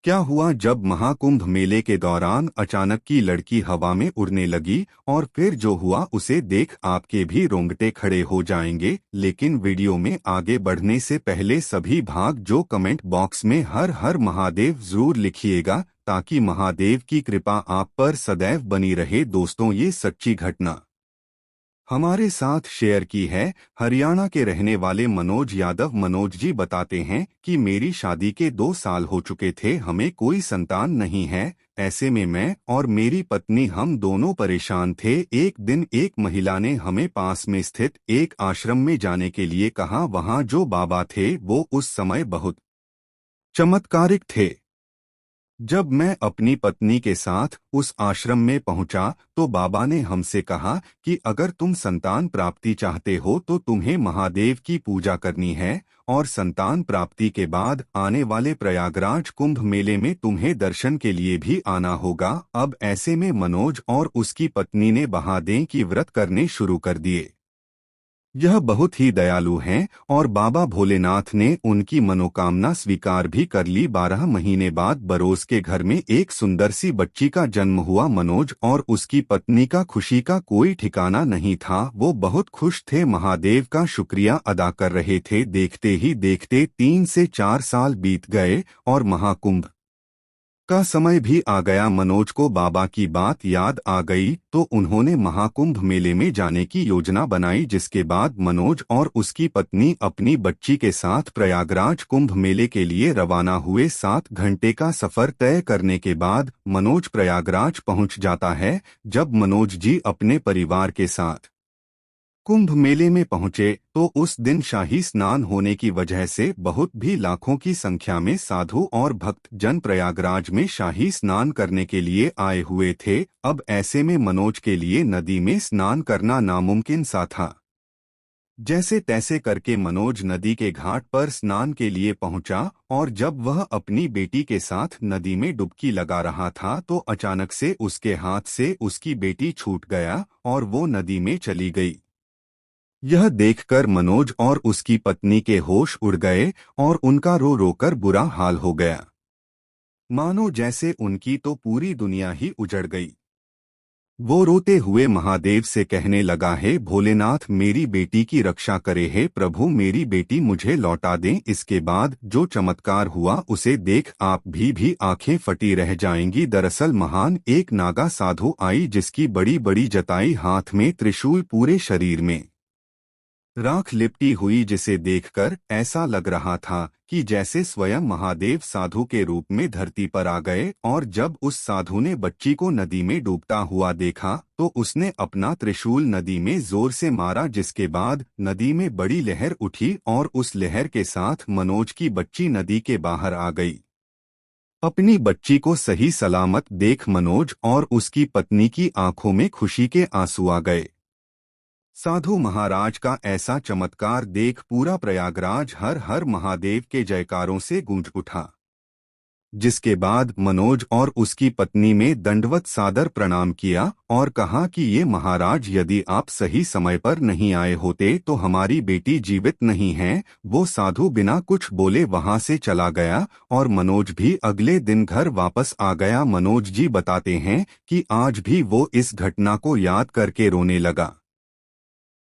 क्या हुआ जब महाकुंभ मेले के दौरान अचानक की लड़की हवा में उड़ने लगी और फिर जो हुआ उसे देख आपके भी रोंगटे खड़े हो जाएंगे। लेकिन वीडियो में आगे बढ़ने से पहले सभी भाग जो कमेंट बॉक्स में हर हर महादेव जरूर लिखिएगा ताकि महादेव की कृपा आप पर सदैव बनी रहे। दोस्तों, ये सच्ची घटना हमारे साथ शेयर की है हरियाणा के रहने वाले मनोज यादव। मनोज जी बताते हैं कि मेरी शादी के 2 साल हो चुके थे, हमें कोई संतान नहीं है। ऐसे में मैं और मेरी पत्नी हम दोनों परेशान थे। एक दिन एक महिला ने हमें पास में स्थित एक आश्रम में जाने के लिए कहा। वहां जो बाबा थे वो उस समय बहुत चमत्कारिक थे। जब मैं अपनी पत्नी के साथ उस आश्रम में पहुंचा तो बाबा ने हमसे कहा कि अगर तुम संतान प्राप्ति चाहते हो तो तुम्हें महादेव की पूजा करनी है और संतान प्राप्ति के बाद आने वाले प्रयागराज कुंभ मेले में तुम्हें दर्शन के लिए भी आना होगा। अब ऐसे में मनोज और उसकी पत्नी ने महादेव की व्रत करने शुरू कर दिए। यह बहुत ही दयालु हैं और बाबा भोलेनाथ ने उनकी मनोकामना स्वीकार भी कर ली। 12 महीने बाद बरोज के घर में एक सुंदर सी बच्ची का जन्म हुआ। मनोज और उसकी पत्नी का खुशी का कोई ठिकाना नहीं था। वो बहुत खुश थे, महादेव का शुक्रिया अदा कर रहे थे। देखते ही देखते 3 से 4 साल बीत गए और महाकुंभ का समय भी आ गया। मनोज को बाबा की बात याद आ गई तो उन्होंने महाकुंभ मेले में जाने की योजना बनाई, जिसके बाद मनोज और उसकी पत्नी अपनी बच्ची के साथ प्रयागराज कुंभ मेले के लिए रवाना हुए। 7 घंटे का सफर तय करने के बाद मनोज प्रयागराज पहुंच जाता है। जब मनोज जी अपने परिवार के साथ कुंभ मेले में पहुंचे तो उस दिन शाही स्नान होने की वजह से बहुत भी लाखों की संख्या में साधु और भक्त जन प्रयागराज में शाही स्नान करने के लिए आए हुए थे। अब ऐसे में मनोज के लिए नदी में स्नान करना नामुमकिन सा था। जैसे तैसे करके मनोज नदी के घाट पर स्नान के लिए पहुंचा और जब वह अपनी बेटी के साथ नदी में डुबकी लगा रहा था तो अचानक से उसके हाथ से उसकी बेटी छूट गया और वो नदी में चली गई। यह देखकर मनोज और उसकी पत्नी के होश उड़ गए और उनका रो रोकर बुरा हाल हो गया, मानो जैसे उनकी तो पूरी दुनिया ही उजड़ गई। वो रोते हुए महादेव से कहने लगा, हे भोलेनाथ, मेरी बेटी की रक्षा करे, हे प्रभु मेरी बेटी मुझे लौटा दें। इसके बाद जो चमत्कार हुआ उसे देख आप भी आंखें फटी रह जाएंगी। दरअसल महान एक नागा साधु आई जिसकी बड़ी बड़ी जटाई, हाथ में त्रिशूल, पूरे शरीर में राख लिपटी हुई, जिसे देखकर ऐसा लग रहा था कि जैसे स्वयं महादेव साधु के रूप में धरती पर आ गए। और जब उस साधु ने बच्ची को नदी में डूबता हुआ देखा तो उसने अपना त्रिशूल नदी में जोर से मारा, जिसके बाद नदी में बड़ी लहर उठी और उस लहर के साथ मनोज की बच्ची नदी के बाहर आ गई। अपनी बच्ची को सही सलामत देख मनोज और उसकी पत्नी की आंखों में खुशी के आंसू आ गए। साधु महाराज का ऐसा चमत्कार देख पूरा प्रयागराज हर हर महादेव के जयकारों से गूंज उठा, जिसके बाद मनोज और उसकी पत्नी ने दंडवत सादर प्रणाम किया और कहा कि ये महाराज, यदि आप सही समय पर नहीं आए होते तो हमारी बेटी जीवित नहीं है। वो साधु बिना कुछ बोले वहां से चला गया और मनोज भी अगले दिन घर वापस आ गया। मनोज जी बताते हैं कि आज भी वो इस घटना को याद करके रोने लगा।